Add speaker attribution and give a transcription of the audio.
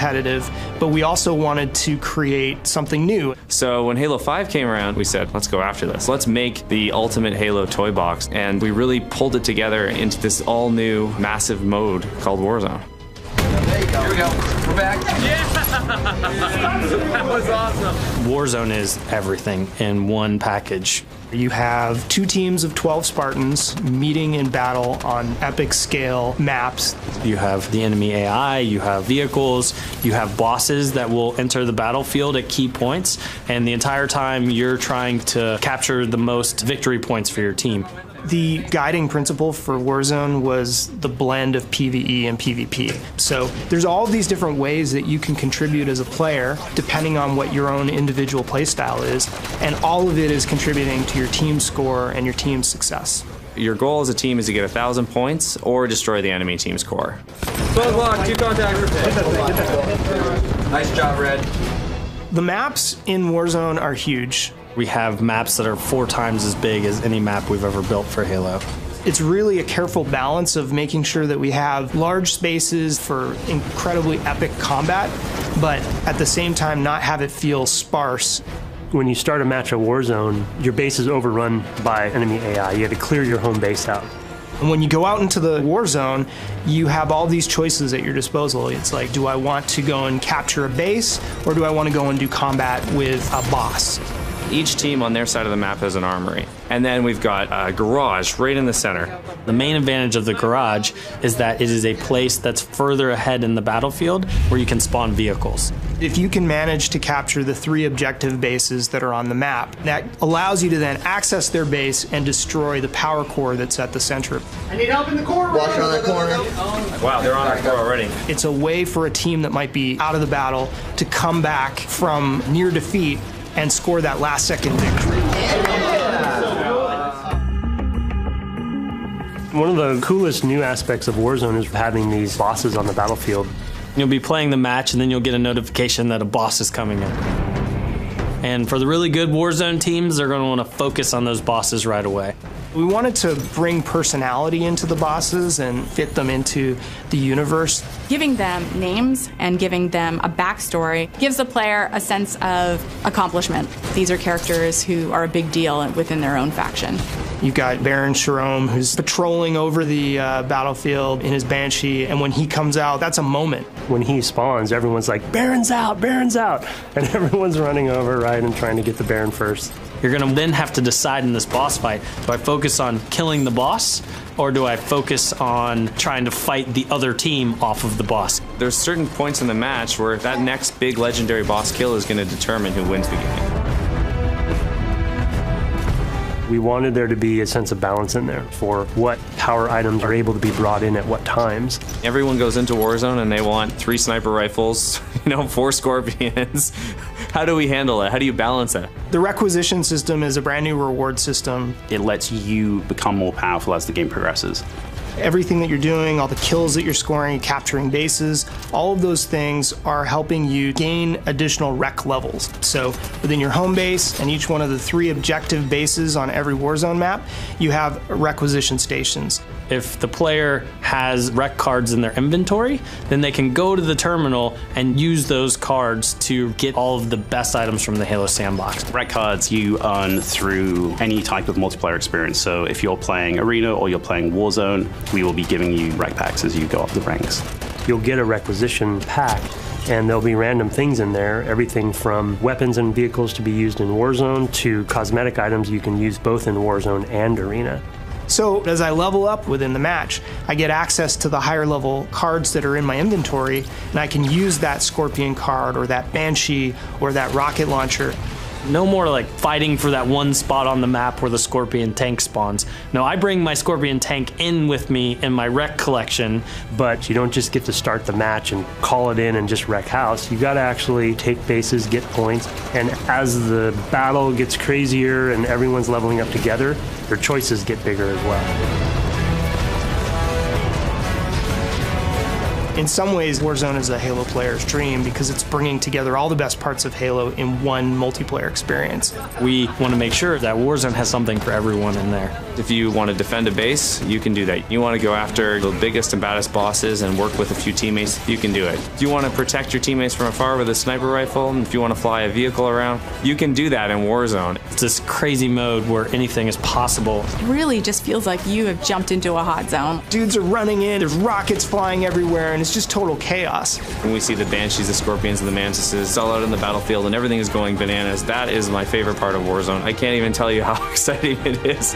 Speaker 1: competitive, but we also wanted to create something new.
Speaker 2: So when Halo 5 came around, we said, let's go after this. Let's make the ultimate Halo toy box. And we really pulled it together into this all-new massive mode called Warzone.
Speaker 3: There you go. Here we go. We're back.
Speaker 4: Yeah! That was awesome.
Speaker 5: Warzone is everything in one package.
Speaker 1: You have 2 teams of 12 Spartans meeting in battle on epic scale maps.
Speaker 5: You have the enemy AI, you have vehicles, you have bosses that will enter the battlefield at key points, and the entire time you're trying to capture the most victory points for your team.
Speaker 1: The guiding principle for Warzone was the blend of PvE and PvP. So there's all of these different ways that you can contribute as a player, depending on what your own individual playstyle is, and all of it is contributing to your team's score and your team's success.
Speaker 2: Your goal as a team is to get 1,000 points or destroy the enemy team's core.
Speaker 4: Both locked, 2 contacts.
Speaker 3: Nice job, Red.
Speaker 1: The maps in Warzone are huge.
Speaker 5: We have maps that are 4 times as big as any map we've ever built for Halo.
Speaker 1: It's really a careful balance of making sure that we have large spaces for incredibly epic combat, but at the same time not have it feel sparse.
Speaker 6: When you start a match of Warzone, your base is overrun by enemy AI. You have to clear your home base out.
Speaker 1: And when you go out into the war zone, you have all these choices at your disposal. It's like, do I want to go and capture a base, or do I want to go and do combat with a boss?
Speaker 2: Each team on their side of the map has an armory. And then we've got a garage right in the center.
Speaker 5: The main advantage of the garage is that it is a place that's further ahead in the battlefield where you can spawn vehicles.
Speaker 1: If you can manage to capture the 3 objective bases that are on the map, that allows you to then access their base and destroy the power core that's at the center.
Speaker 3: I need help in the corner. Watch on that corner.
Speaker 2: Wow, they're on our core already.
Speaker 1: It's a way for a team that might be out of the battle to come back from near defeat and score that last second victory.
Speaker 6: One of the coolest new aspects of Warzone is having these bosses on the battlefield.
Speaker 5: You'll be playing the match and then you'll get a notification that a boss is coming in. And for the really good Warzone teams, they're going to want to focus on those bosses right away.
Speaker 1: We wanted to bring personality into the bosses and fit them into the universe.
Speaker 7: Giving them names and giving them a backstory gives the player a sense of accomplishment. These are characters who are a big deal within their own faction.
Speaker 1: You've got Baron Sharome, who's patrolling over the battlefield in his Banshee, and when he comes out, that's a moment.
Speaker 6: When he spawns, everyone's like, Baron's out, Baron's out! And everyone's running over, right, and trying to get the Baron first.
Speaker 5: You're going to then have to decide in this boss fight, do I focus on killing the boss, or do I focus on trying to fight the other team off of the boss?
Speaker 2: There's certain points in the match where that next big legendary boss kill is going to determine who wins the game.
Speaker 6: We wanted there to be a sense of balance in there for what power items are able to be brought in at what times.
Speaker 2: Everyone goes into Warzone and they want 3 sniper rifles, 4 scorpions. How do we handle it? How do you balance it?
Speaker 1: The requisition system is a brand new reward system.
Speaker 8: It lets you become more powerful as the game progresses.
Speaker 1: Everything that you're doing, all the kills that you're scoring, capturing bases, all of those things are helping you gain additional rec levels. So within your home base and each one of the 3 objective bases on every Warzone map, you have requisition stations.
Speaker 5: If the player has rec cards in their inventory, then they can go to the terminal and use those cards to get all of the best items from the Halo sandbox.
Speaker 8: Rec cards you earn through any type of multiplayer experience. So if you're playing Arena or you're playing Warzone, we will be giving you rec packs as you go up the ranks.
Speaker 6: You'll get a requisition pack, and there'll be random things in there, everything from weapons and vehicles to be used in Warzone to cosmetic items you can use both in Warzone and Arena.
Speaker 1: So as I level up within the match, I get access to the higher level cards that are in my inventory, and I can use that Scorpion card or that Banshee or that rocket launcher.
Speaker 5: No more like fighting for that one spot on the map where the Scorpion tank spawns. No, I bring my Scorpion tank in with me in my rec collection.
Speaker 6: But you don't just get to start the match and call it in and just wreck house. You gotta actually take bases, get points, and as the battle gets crazier and everyone's leveling up together, your choices get bigger as well.
Speaker 1: In some ways, Warzone is a Halo player's dream because it's bringing together all the best parts of Halo in one multiplayer experience.
Speaker 5: We want to make sure that Warzone has something for everyone in there.
Speaker 2: If you want to defend a base, you can do that. You want to go after the biggest and baddest bosses and work with a few teammates, you can do it. If you want to protect your teammates from afar with a sniper rifle, and if you want to fly a vehicle around, you can do that in Warzone.
Speaker 5: It's this crazy mode where anything is possible.
Speaker 7: It really just feels like you have jumped into a hot zone.
Speaker 1: Dudes are running in, there's rockets flying everywhere, and it's just total chaos.
Speaker 2: When we see the Banshees, the Scorpions, and the Mantises all out in the battlefield and everything is going bananas, that is my favorite part of Warzone. I can't even tell you how exciting it is.